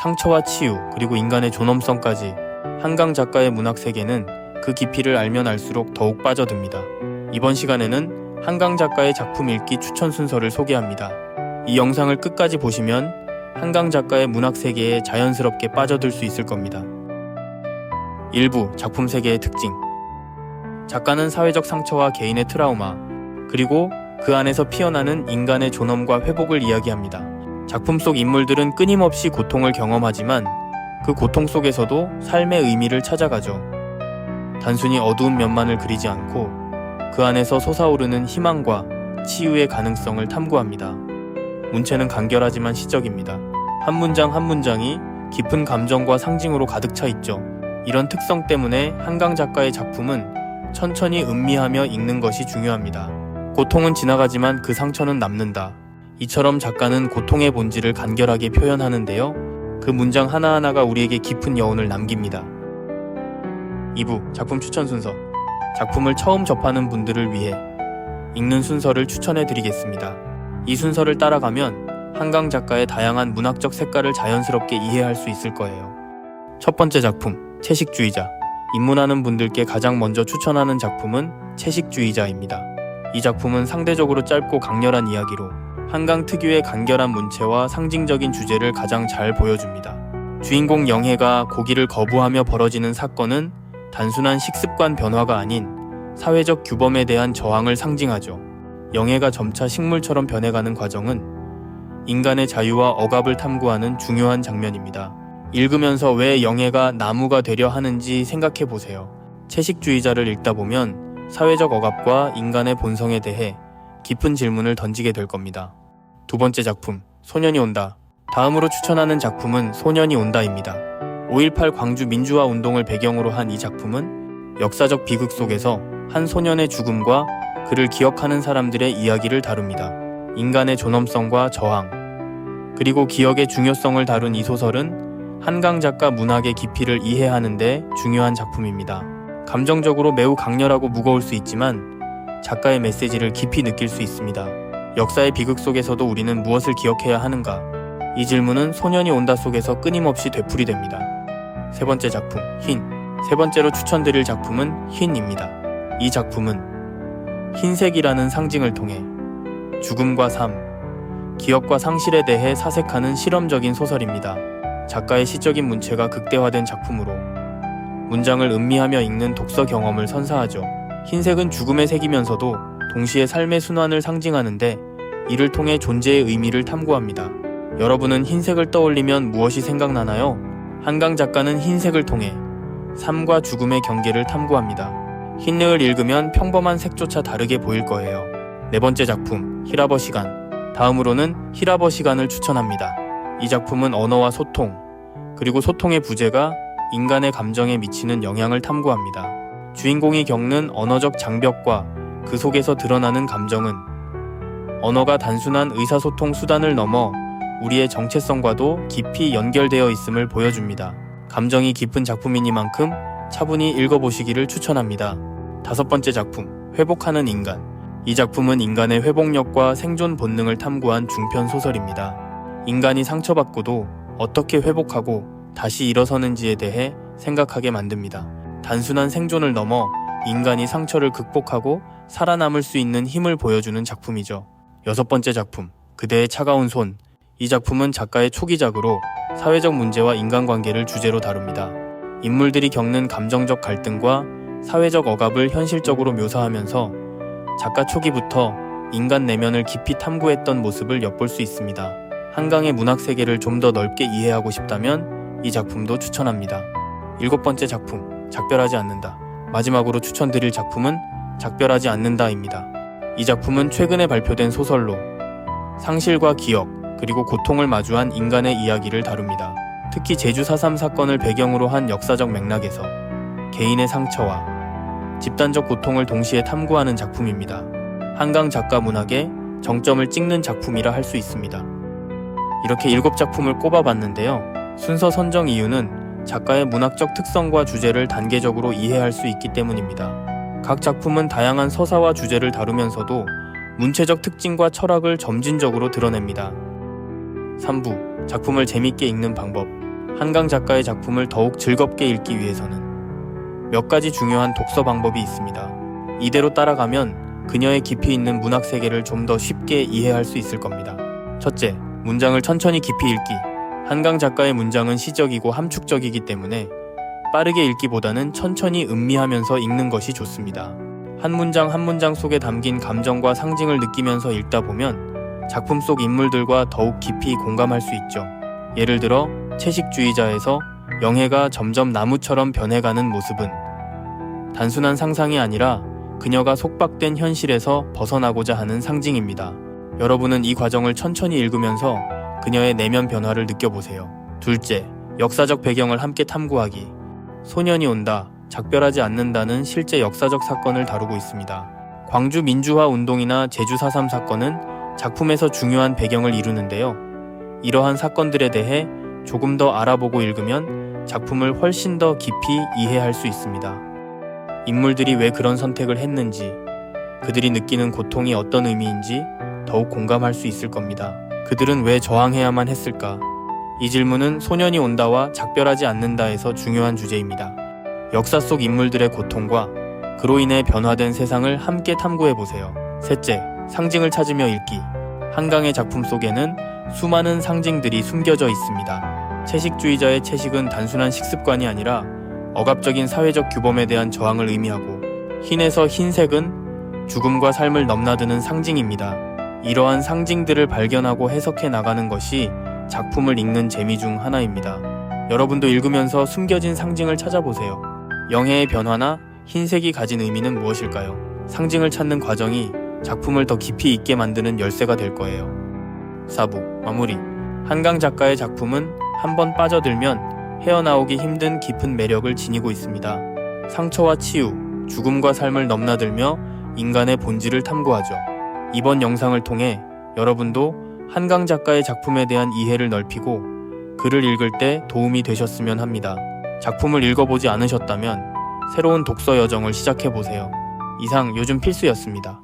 상처와 치유, 그리고 인간의 존엄성까지 한강 작가의 문학 세계는 그 깊이를 알면 알수록 더욱 빠져듭니다. 이번 시간에는 한강 작가의 작품 읽기 추천 순서를 소개합니다. 이 영상을 끝까지 보시면 한강 작가의 문학 세계에 자연스럽게 빠져들 수 있을 겁니다. 1부 작품 세계의 특징. 작가는 사회적 상처와 개인의 트라우마, 그리고 그 안에서 피어나는 인간의 존엄과 회복을 이야기합니다. 작품 속 인물들은 끊임없이 고통을 경험하지만 그 고통 속에서도 삶의 의미를 찾아가죠. 단순히 어두운 면만을 그리지 않고 그 안에서 솟아오르는 희망과 치유의 가능성을 탐구합니다. 문체는 간결하지만 시적입니다. 한 문장 한 문장이 깊은 감정과 상징으로 가득 차 있죠. 이런 특성 때문에 한강 작가의 작품은 천천히 음미하며 읽는 것이 중요합니다. 고통은 지나가지만 그 상처는 남는다. 이처럼 작가는 고통의 본질을 간결하게 표현하는데요. 그 문장 하나하나가 우리에게 깊은 여운을 남깁니다. 2부 작품 추천 순서. 작품을 처음 접하는 분들을 위해 읽는 순서를 추천해 드리겠습니다. 이 순서를 따라가면 한강 작가의 다양한 문학적 색깔을 자연스럽게 이해할 수 있을 거예요. 첫 번째 작품, 채식주의자. 입문하는 분들께 가장 먼저 추천하는 작품은 채식주의자입니다. 이 작품은 상대적으로 짧고 강렬한 이야기로 한강 특유의 간결한 문체와 상징적인 주제를 가장 잘 보여줍니다. 주인공 영혜가 고기를 거부하며 벌어지는 사건은 단순한 식습관 변화가 아닌 사회적 규범에 대한 저항을 상징하죠. 영혜가 점차 식물처럼 변해가는 과정은 인간의 자유와 억압을 탐구하는 중요한 장면입니다. 읽으면서 왜 영혜가 나무가 되려 하는지 생각해 보세요. 채식주의자를 읽다 보면 사회적 억압과 인간의 본성에 대해 깊은 질문을 던지게 될 겁니다. 두 번째 작품, 소년이 온다. 다음으로 추천하는 작품은 소년이 온다입니다. 5.18 광주 민주화 운동을 배경으로 한 이 작품은 역사적 비극 속에서 한 소년의 죽음과 그를 기억하는 사람들의 이야기를 다룹니다. 인간의 존엄성과 저항, 그리고 기억의 중요성을 다룬 이 소설은 한강 작가 문학의 깊이를 이해하는 데 중요한 작품입니다. 감정적으로 매우 강렬하고 무거울 수 있지만 작가의 메시지를 깊이 느낄 수 있습니다. 역사의 비극 속에서도 우리는 무엇을 기억해야 하는가? 이 질문은 소년이 온다 속에서 끊임없이 되풀이됩니다. 세 번째 작품, 흰. 세 번째로 추천드릴 작품은 흰입니다. 이 작품은 흰색이라는 상징을 통해 죽음과 삶, 기억과 상실에 대해 사색하는 실험적인 소설입니다. 작가의 시적인 문체가 극대화된 작품으로 문장을 음미하며 읽는 독서 경험을 선사하죠. 흰색은 죽음의 색이면서도 동시에 삶의 순환을 상징하는데 이를 통해 존재의 의미를 탐구합니다. 여러분은 흰색을 떠올리면 무엇이 생각나나요? 한강 작가는 흰색을 통해 삶과 죽음의 경계를 탐구합니다. 흰흙을 읽으면 평범한 색조차 다르게 보일 거예요. 네 번째 작품, 히라버 시간. 다음으로는 히라버 시간을 추천합니다. 이 작품은 언어와 소통, 그리고 소통의 부재가 인간의 감정에 미치는 영향을 탐구합니다. 주인공이 겪는 언어적 장벽과 그 속에서 드러나는 감정은 언어가 단순한 의사소통 수단을 넘어 우리의 정체성과도 깊이 연결되어 있음을 보여줍니다. 감정이 깊은 작품이니만큼 차분히 읽어보시기를 추천합니다. 다섯 번째 작품, 회복하는 인간. 이 작품은 인간의 회복력과 생존 본능을 탐구한 중편 소설입니다. 인간이 상처받고도 어떻게 회복하고 다시 일어서는지에 대해 생각하게 만듭니다. 단순한 생존을 넘어 인간이 상처를 극복하고 살아남을 수 있는 힘을 보여주는 작품이죠. 여섯 번째 작품, 그대의 차가운 손. 이 작품은 작가의 초기작으로 사회적 문제와 인간관계를 주제로 다룹니다. 인물들이 겪는 감정적 갈등과 사회적 억압을 현실적으로 묘사하면서 작가 초기부터 인간 내면을 깊이 탐구했던 모습을 엿볼 수 있습니다. 한강의 문학 세계를 좀 더 넓게 이해하고 싶다면 이 작품도 추천합니다. 일곱 번째 작품, 작별하지 않는다. 마지막으로 추천드릴 작품은 작별하지 않는다입니다. 이 작품은 최근에 발표된 소설로 상실과 기억, 그리고 고통을 마주한 인간의 이야기를 다룹니다. 특히 제주 4.3 사건을 배경으로 한 역사적 맥락에서 개인의 상처와 집단적 고통을 동시에 탐구하는 작품입니다. 한강 작가 문학의 정점을 찍는 작품이라 할 수 있습니다. 이렇게 7작품을 꼽아봤는데요. 순서 선정 이유는 작가의 문학적 특성과 주제를 단계적으로 이해할 수 있기 때문입니다. 각 작품은 다양한 서사와 주제를 다루면서도 문체적 특징과 철학을 점진적으로 드러냅니다. 3부, 작품을 재밌게 읽는 방법. 한강 작가의 작품을 더욱 즐겁게 읽기 위해서는 몇 가지 중요한 독서 방법이 있습니다. 이대로 따라가면 그녀의 깊이 있는 문학 세계를 좀 더 쉽게 이해할 수 있을 겁니다. 첫째, 문장을 천천히 깊이 읽기. 한강 작가의 문장은 시적이고 함축적이기 때문에 빠르게 읽기보다는 천천히 음미하면서 읽는 것이 좋습니다. 한 문장 한 문장 속에 담긴 감정과 상징을 느끼면서 읽다 보면 작품 속 인물들과 더욱 깊이 공감할 수 있죠. 예를 들어 채식주의자에서 영애가 점점 나무처럼 변해가는 모습은 단순한 상상이 아니라 그녀가 속박된 현실에서 벗어나고자 하는 상징입니다. 여러분은 이 과정을 천천히 읽으면서 그녀의 내면 변화를 느껴보세요. 둘째, 역사적 배경을 함께 탐구하기. 소년이 온다, 작별하지 않는다는 실제 역사적 사건을 다루고 있습니다. 광주 민주화 운동이나 제주 4.3 사건은 작품에서 중요한 배경을 이루는데요. 이러한 사건들에 대해 조금 더 알아보고 읽으면 작품을 훨씬 더 깊이 이해할 수 있습니다. 인물들이 왜 그런 선택을 했는지, 그들이 느끼는 고통이 어떤 의미인지 더욱 공감할 수 있을 겁니다. 그들은 왜 저항해야만 했을까? 이 질문은 소년이 온다와 작별하지 않는다에서 중요한 주제입니다. 역사 속 인물들의 고통과 그로 인해 변화된 세상을 함께 탐구해보세요. 셋째, 상징을 찾으며 읽기. 한강의 작품 속에는 수많은 상징들이 숨겨져 있습니다. 채식주의자의 채식은 단순한 식습관이 아니라 억압적인 사회적 규범에 대한 저항을 의미하고, 흰에서 흰색은 죽음과 삶을 넘나드는 상징입니다. 이러한 상징들을 발견하고 해석해 나가는 것이 작품을 읽는 재미 중 하나입니다. 여러분도 읽으면서 숨겨진 상징을 찾아보세요. 영해의 변화나 흰색이 가진 의미는 무엇일까요? 상징을 찾는 과정이 작품을 더 깊이 있게 만드는 열쇠가 될 거예요. 4부 마무리. 한강 작가의 작품은 한번 빠져들면 헤어나오기 힘든 깊은 매력을 지니고 있습니다. 상처와 치유, 죽음과 삶을 넘나들며 인간의 본질을 탐구하죠. 이번 영상을 통해 여러분도 한강 작가의 작품에 대한 이해를 넓히고 글을 읽을 때 도움이 되셨으면 합니다. 작품을 읽어보지 않으셨다면 새로운 독서 여정을 시작해보세요. 이상 요즘 필수였습니다.